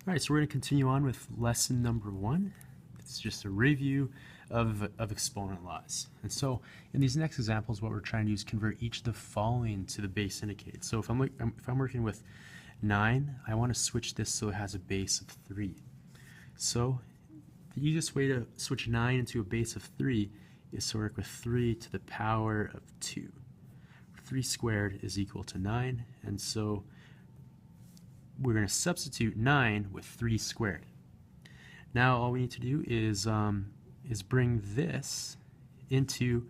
All right, so we're going to continue on with lesson number 1. It's just a review of exponent laws. And so in these next examples, what we're trying to do is convert each of the following to the base indicated. So if I'm working with 9, I want to switch this so it has a base of 3. So the easiest way to switch 9 into a base of 3 is to work with 3 to the power of 2. 3 squared is equal to 9, and so we're going to substitute 9 with 3 squared. Now all we need to do is bring this into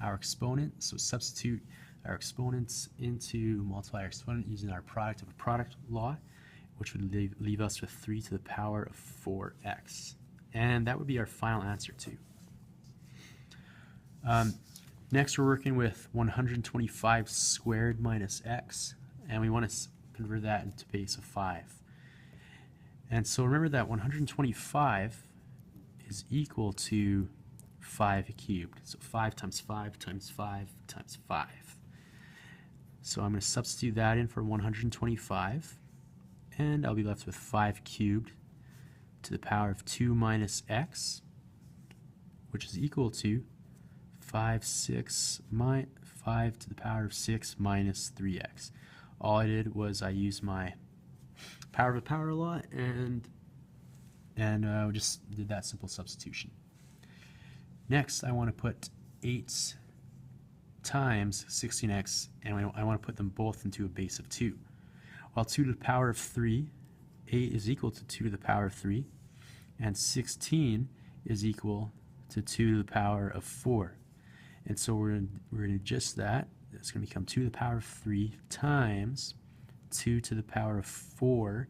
our exponent. So substitute our exponents into multiply our exponent using our product of a product law, which would leave us with 3 to the power of 4x. And that would be our final answer too. Next we're working with 125 squared minus x, and we want to convert that into base of 5. And so remember that 125 is equal to 5 cubed. So 5 times 5 times 5 times 5. So I'm going to substitute that in for 125, and I'll be left with 5 cubed to the power of 2 minus x, which is equal to 5 to the power of 6 minus 3x. All I did was I used my power of a power law and just did that simple substitution. Next, I want to put 8 times 16x, and I want to put them both into a base of 2. Well, 2 to the power of 3, 8 is equal to 2 to the power of 3, and 16 is equal to 2 to the power of 4. And so we're going to adjust that. It's going to become 2 to the power of 3 times 2 to the power of 4x.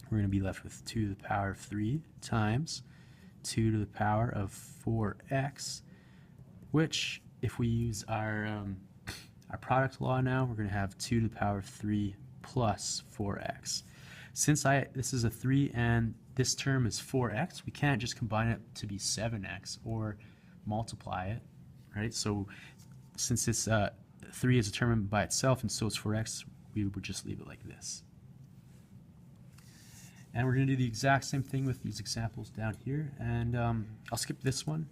We're going to be left with 2 to the power of 3 times 2 to the power of 4x, which, if we use our product law now, we're going to have 2 to the power of 3 plus 4x. Since this is a 3 and this term is 4x, we can't just combine it to be 7x or multiply it, right? So since this 3 is determined by itself and so is 4x, we would just leave it like this. And we're going to do the exact same thing with these examples down here, and I'll skip this one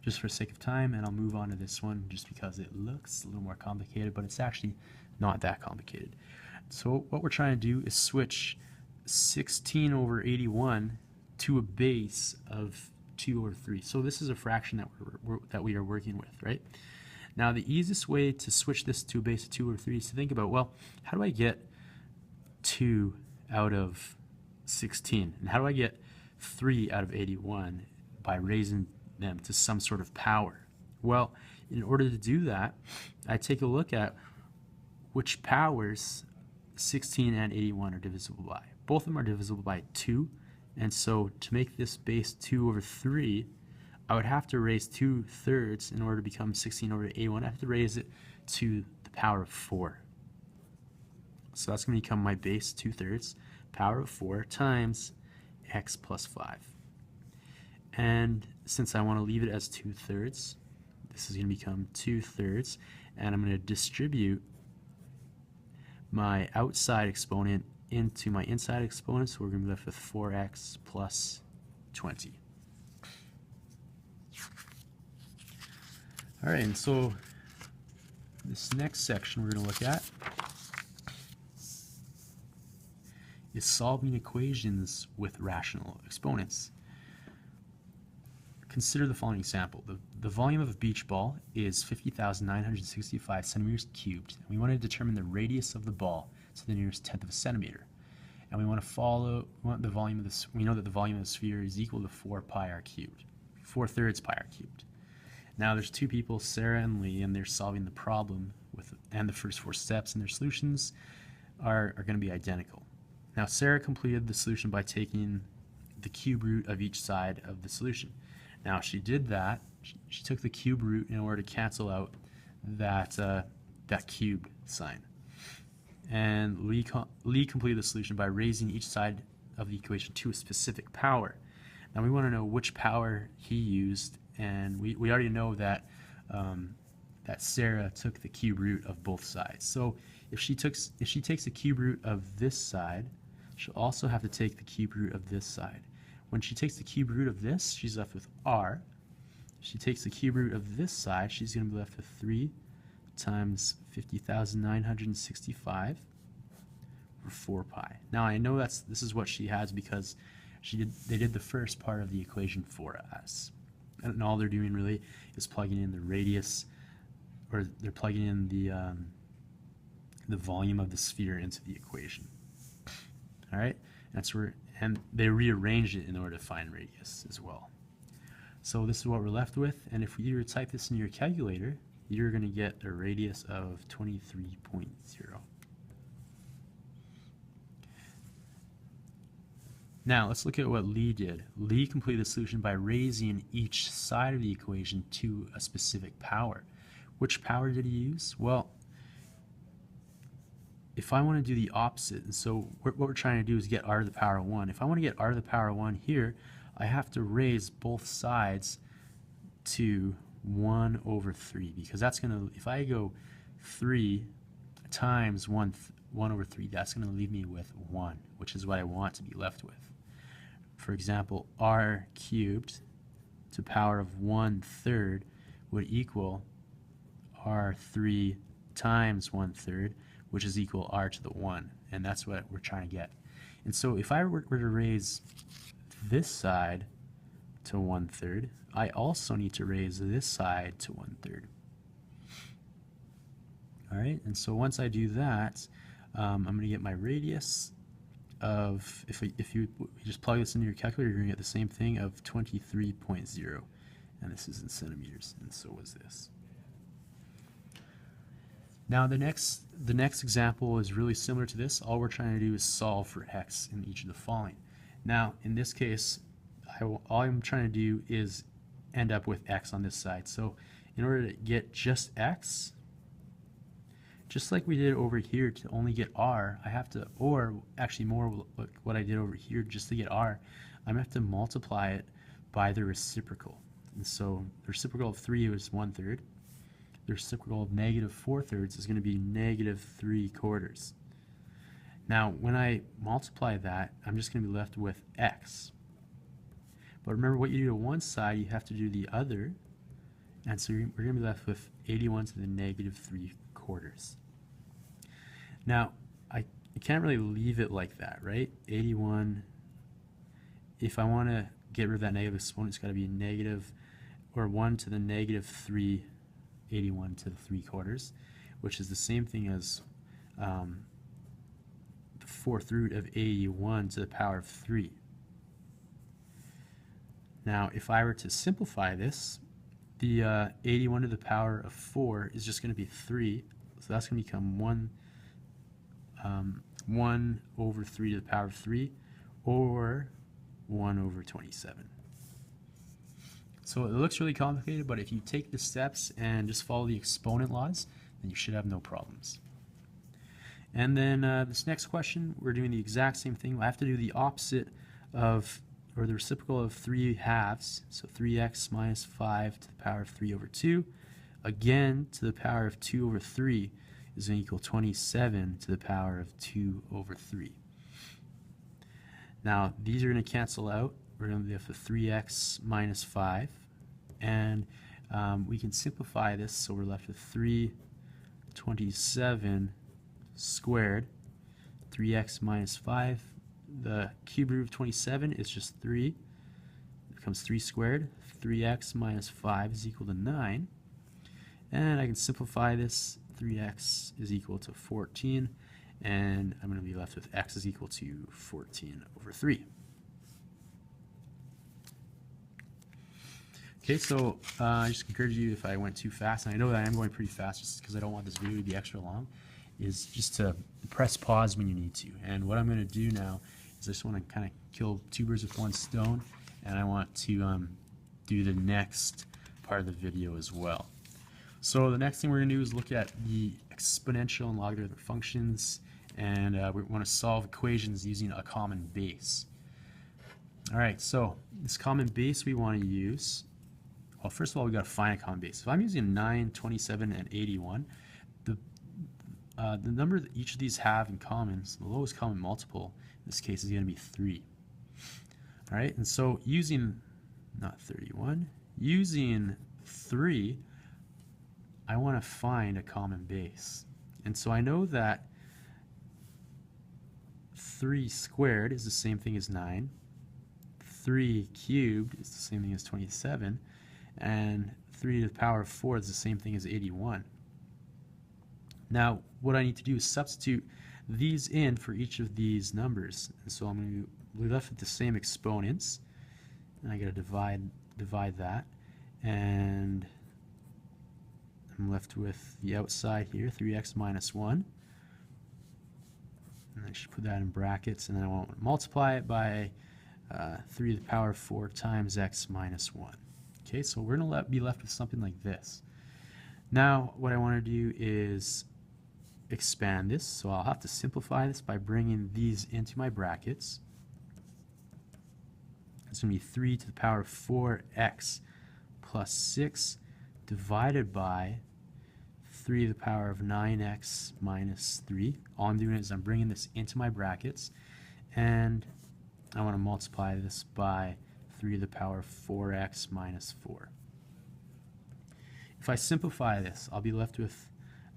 just for the sake of time, and I'll move on to this one just because it looks a little more complicated, but it's actually not that complicated. So what we're trying to do is switch 16 over 81 to a base of 2 over 3. So this is a fraction that we are working with, right? Now the easiest way to switch this to a base of 2 over 3 is to think about, well, how do I get 2 out of 16? And how do I get 3 out of 81 by raising them to some sort of power? Well, in order to do that, I take a look at which powers 16 and 81 are divisible by. Both of them are divisible by 2, and so to make this base 2 over 3, I would have to raise 2/3 in order to become 16 over 81. I have to raise it to the power of 4. So that's going to become my base 2/3, power of 4 times x plus 5. And since I want to leave it as 2/3, this is going to become 2/3, and I'm going to distribute my outside exponent into my inside exponent, so we're going to be left with 4x plus 20. All right, and so this next section we're going to look at is solving equations with rational exponents. Consider the following example. The volume of a beach ball is 50,965 centimeters cubed, and we want to determine the radius of the ball to the nearest tenth of a centimeter. And we want the volume of this. We know that the volume of the sphere is equal to 4 pi r cubed, 4/3 pi r cubed. Now there's two people, Sarah and Lee, and they're solving the problem and the first 4 steps, and their solutions are going to be identical. Now Sarah completed the solution by taking the cube root of each side of the solution. Now she did that. She took the cube root in order to cancel out that cube sign. And Lee completed the solution by raising each side of the equation to a specific power. Now we want to know which power he used, and we already know that that Sarah took the cube root of both sides. So if she takes the cube root of this side, she'll also have to take the cube root of this side. When she takes the cube root of this, she's left with r. If she takes the cube root of this side, she's going to be left with 3 times 50,965 over 4 pi. Now I know this is what she has because they did the first part of the equation for us. And all they're doing really is plugging in the radius, or they're plugging in the volume of the sphere into the equation. All right, and they rearranged it in order to find radius as well. So this is what we're left with, and if you were to type this in your calculator, you're going to get a radius of 23.0. Now let's look at what Lee did. Lee completed the solution by raising each side of the equation to a specific power. Which power did he use? Well, if I want to do the opposite, and so what we're trying to do is get r to the power 1. If I want to get r to the power 1 here, I have to raise both sides to 1 over 3, because that's going to, if I go 3 times 1 over 3, that's going to leave me with 1, which is what I want to be left with. For example, r cubed to the power of 1/3 would equal r3 times 1/3, which is equal r to the 1, and that's what we're trying to get. And so if I were to raise this side to 1/3, I also need to raise this side to 1/3. All right, and so once I do that, I'm going to get my radius of, if you just plug this into your calculator, you're going to get the same thing of 23.0, and this is in centimeters, and so is this. Now the next example is really similar to this. All we're trying to do is solve for x in each of the following. Now in this case, all I'm trying to do is end up with x on this side. So in order to get just x, just like we did over here to only get r, I have to, or actually more like what I did over here just to get r, I'm going to have to multiply it by the reciprocal. And so the reciprocal of 3 is 1/3. The reciprocal of -4/3 is going to be -3/4. Now when I multiply that, I'm just going to be left with x. But remember, what you do to one side, you have to do the other, and so we're going to be left with 81 to the -3/4. Now I can't really leave it like that, right? 81, if I want to get rid of that negative exponent, it's got to be negative, or 1 to the -3, 81 to the 3/4, which is the same thing as the 4th root of 81 to the power of 3. Now if I were to simplify this, the 81 to the power of 4 is just going to be 3, so that's going to become 1 over 3 to the power of 3, or 1 over 27. So it looks really complicated, but if you take the steps and just follow the exponent laws, then you should have no problems. And then this next question, we're doing the exact same thing. I have to do the opposite of, or the reciprocal of 3/2, so 3x minus 5 to the power of 3 over 2, again to the power of 2 over 3 is going to equal 27 to the power of 2 over 3. Now these are going to cancel out. We're going to be left with 3x minus 5, and we can simplify this, so we're left with 327 squared, 3x minus 5. The cube root of 27 is just 3. It becomes 3 squared. 3x minus 5 is equal to 9. And I can simplify this. 3x is equal to 14. And I'm going to be left with x is equal to 14 over 3. Okay, so I just encourage you, if I went too fast, and I know that I am going pretty fast just because I don't want this video to be extra long, is just to press pause when you need to. And what I'm going to do now is I just want to kind of kill 2 birds with 1 stone, and I want to do the next part of the video as well. So the next thing we're going to do is look at the exponential and logarithmic functions, and we want to solve equations using a common base. Alright, so this common base we want to use, well, first of all, we got to find a common base. If I'm using 9, 27, and 81, the number that each of these have in common, so the lowest common multiple in this case is going to be 3. All right, and so using, not 31, using 3, I want to find a common base. And so I know that 3 squared is the same thing as 9, 3 cubed is the same thing as 27, and 3 to the power of 4 is the same thing as 81. Now, what I need to do is substitute these in for each of these numbers. And so I'm going to be left with the same exponents. And I got to divide that. And I'm left with the outside here, 3x minus 1. And I should put that in brackets. And then I want to multiply it by 3 to the power of 4 times x minus 1. Okay, so we're going to be left with something like this. Now, what I want to do is expand this, so I'll have to simplify this by bringing these into my brackets. It's going to be 3 to the power of 4x plus 6 divided by 3 to the power of 9x minus 3. All I'm doing is I'm bringing this into my brackets, and I want to multiply this by 3 to the power of 4x minus 4. If I simplify this, I'll be left with,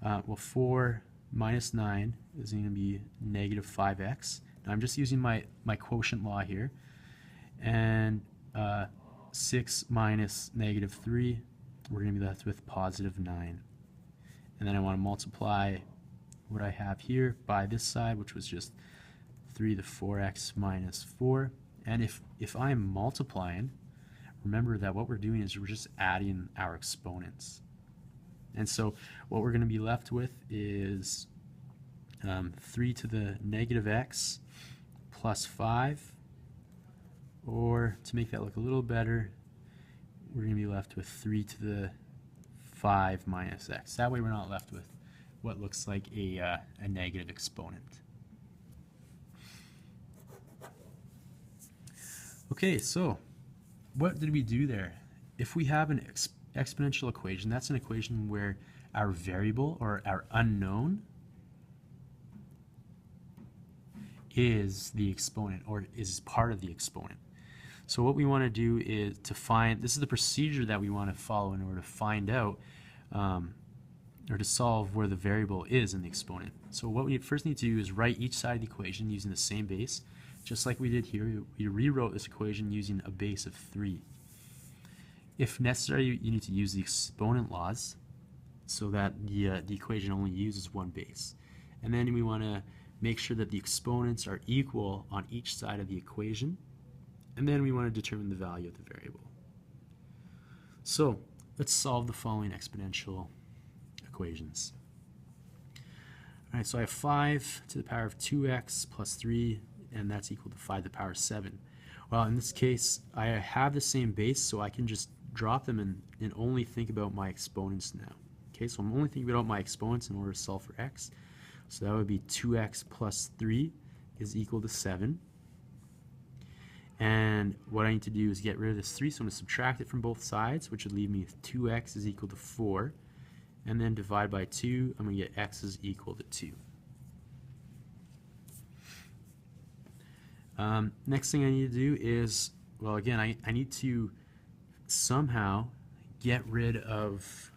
well, 4 minus 9 is going to be negative 5x. Now I'm just using my quotient law here. And 6 minus negative 3, we're going to be left with positive 9. And then I want to multiply what I have here by this side, which was just 3 to the 4x minus 4. And if I'm multiplying, remember that what we're doing is we're just adding our exponents. And so what we're going to be left with is 3 to the negative x plus 5, or to make that look a little better, we're going to be left with 3 to the 5 minus x. That way we're not left with what looks like a negative exponent. Okay, so what did we do there? If we have an exponential equation, that's an equation where our variable or our unknown is the exponent or is part of the exponent. So what we want to do is to find, this is the procedure that we want to follow in order to find out or to solve where the variable is in the exponent. So what we first need to do is write each side of the equation using the same base. Just like we did here, we rewrote this equation using a base of 3. If necessary, you need to use the exponent laws so that the equation only uses one base. And then we want to make sure that the exponents are equal on each side of the equation. And then we want to determine the value of the variable. So let's solve the following exponential equations. All right, so I have 5 to the power of 2x plus 3, and that's equal to 5 to the power of 7. Well, in this case, I have the same base, so I can just drop them and only think about my exponents now. Okay, so I'm only thinking about my exponents in order to solve for x. So that would be 2x plus 3 is equal to 7. And what I need to do is get rid of this 3, so I'm going to subtract it from both sides, which would leave me with 2x is equal to 4. And then divide by 2, I'm going to get x is equal to 2. Next thing I need to do is, well, again, I need to somehow get rid of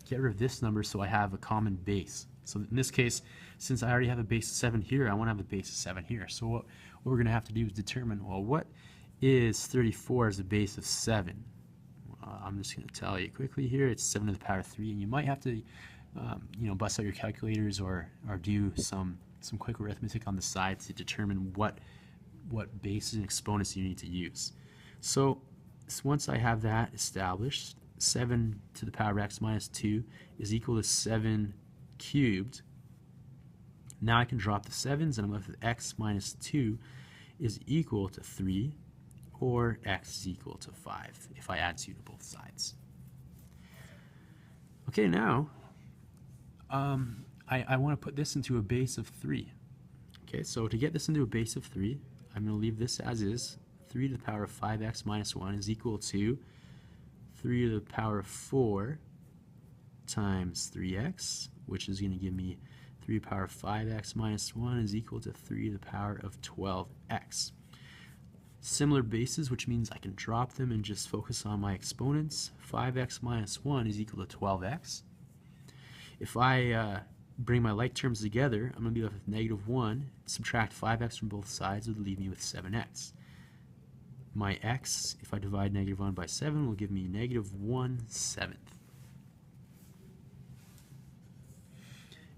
this number so I have a common base. So in this case, since I already have a base of 7 here, I want to have a base of 7 here. So what we're going to have to do is determine, well, what is 34 as a base of 7? I'm just going to tell you quickly here. It's 7 to the power of 3, and you might have to bust out your calculators or do some quick arithmetic on the side to determine what bases and exponents you need to use. So once I have that established, 7 to the power of x minus 2 is equal to 7 cubed. Now I can drop the 7s and I'm left with x minus 2 is equal to 3, or x is equal to 5 if I add 2 to both sides. Okay, now I want to put this into a base of 3. Okay, so to get this into a base of 3, I'm going to leave this as is. 3 to the power of 5x minus 1 is equal to 3 to the power of 4 times 3x, which is going to give me 3 to the power of 5x minus 1 is equal to 3 to the power of 12x. Similar bases, which means I can drop them and just focus on my exponents. 5x minus 1 is equal to 12x. If I bring my like terms together, I'm going to be left with negative 1. Subtract 5x from both sides would leave me with 7x. My x, if I divide negative 1 by 7, will give me negative 1/7.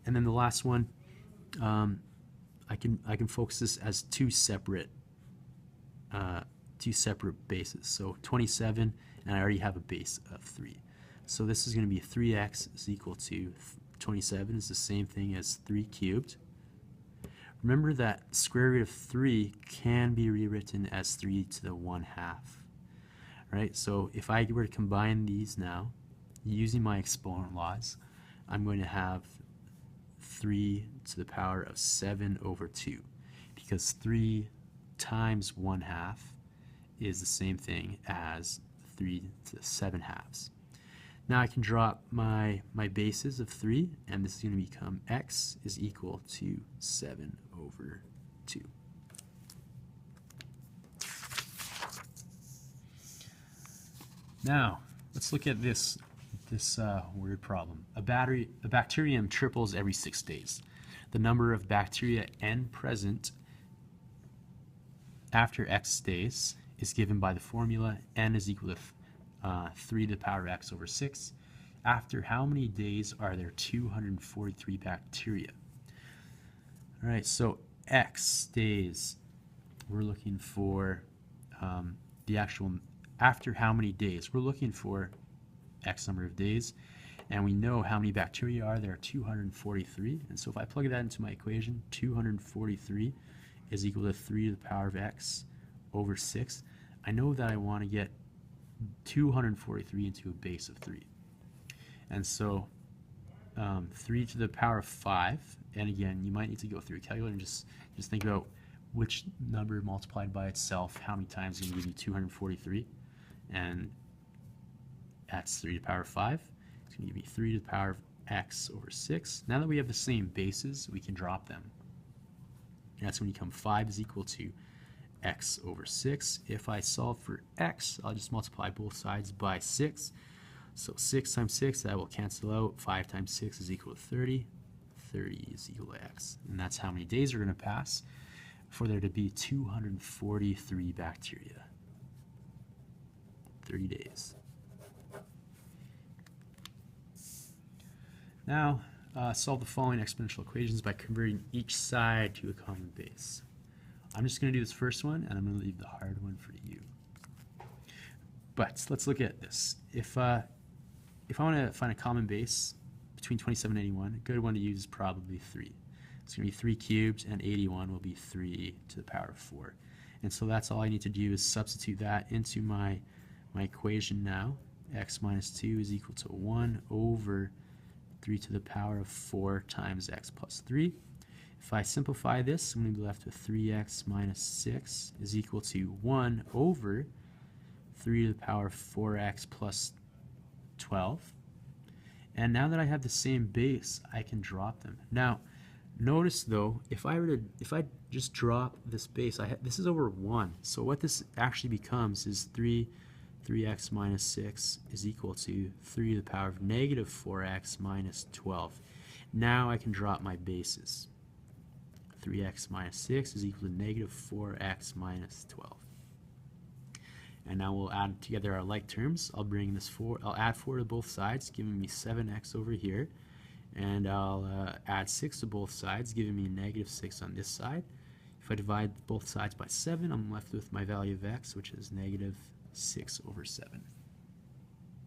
And then the last one, I can focus this as two separate bases. So 27, and I already have a base of 3. So this is going to be 3x is equal to 27 is the same thing as 3 cubed. Remember that square root of 3 can be rewritten as 3 to the 1/2. Right? So if I were to combine these now, using my exponent laws, I'm going to have 3 to the power of 7 over 2, because 3 times 1/2 is the same thing as 3 to the 7/2. Now I can drop my bases of 3, and this is going to become x is equal to 7 over 2. Now let's look at this word problem. A bacterium triples every 6 days. The number of bacteria N present after x days is given by the formula N is equal to 3 to the power of x over 6. After how many days are there 243 bacteria? All right, so x days, we're looking for the actual, after how many days? We're looking for x number of days, and we know how many bacteria are there, 243. And so if I plug that into my equation, 243 is equal to 3 to the power of x over 6. I know that I want to get 243 into a base of 3. And so 3 to the power of 5, and again, you might need to go through a calculator and just think about which number multiplied by itself, how many times is going to give you 243, and that's 3 to the power of 5. It's going to give me 3 to the power of x over 6. Now that we have the same bases, we can drop them. And that's when you come 5 is equal to x over 6. If I solve for x, I'll just multiply both sides by 6. So 6 times 6, that will cancel out. 5 times 6 is equal to 30. 30 is equal to x. And that's how many days are going to pass for there to be 243 bacteria. 30 days. Now, solve the following exponential equations by converting each side to a common base. I'm just going to do this first one, and I'm going to leave the hard one for you. But let's look at this. If I want to find a common base between 27 and 81, a good one to use is probably 3. It's going to be 3 cubed, and 81 will be 3 to the power of 4. And so that's all I need to do is substitute that into my equation now. X minus 2 is equal to 1 over 3 to the power of 4 times x plus 3. If I simplify this, I'm going to be left with 3x minus 6 is equal to 1 over 3 to the power of 4x plus 12. And now that I have the same base, I can drop them. Now, notice though, if I just drop this base, this is over 1. So what this actually becomes is 3x minus 6 is equal to 3 to the power of negative 4x minus 12. Now I can drop my bases. 3x minus 6 is equal to negative 4x minus 12. And now we'll add together our like terms. I'll add 4 to both sides, giving me 7x over here. And I'll add 6 to both sides, giving me negative 6 on this side. If I divide both sides by 7, I'm left with my value of x, which is negative 6 over 7.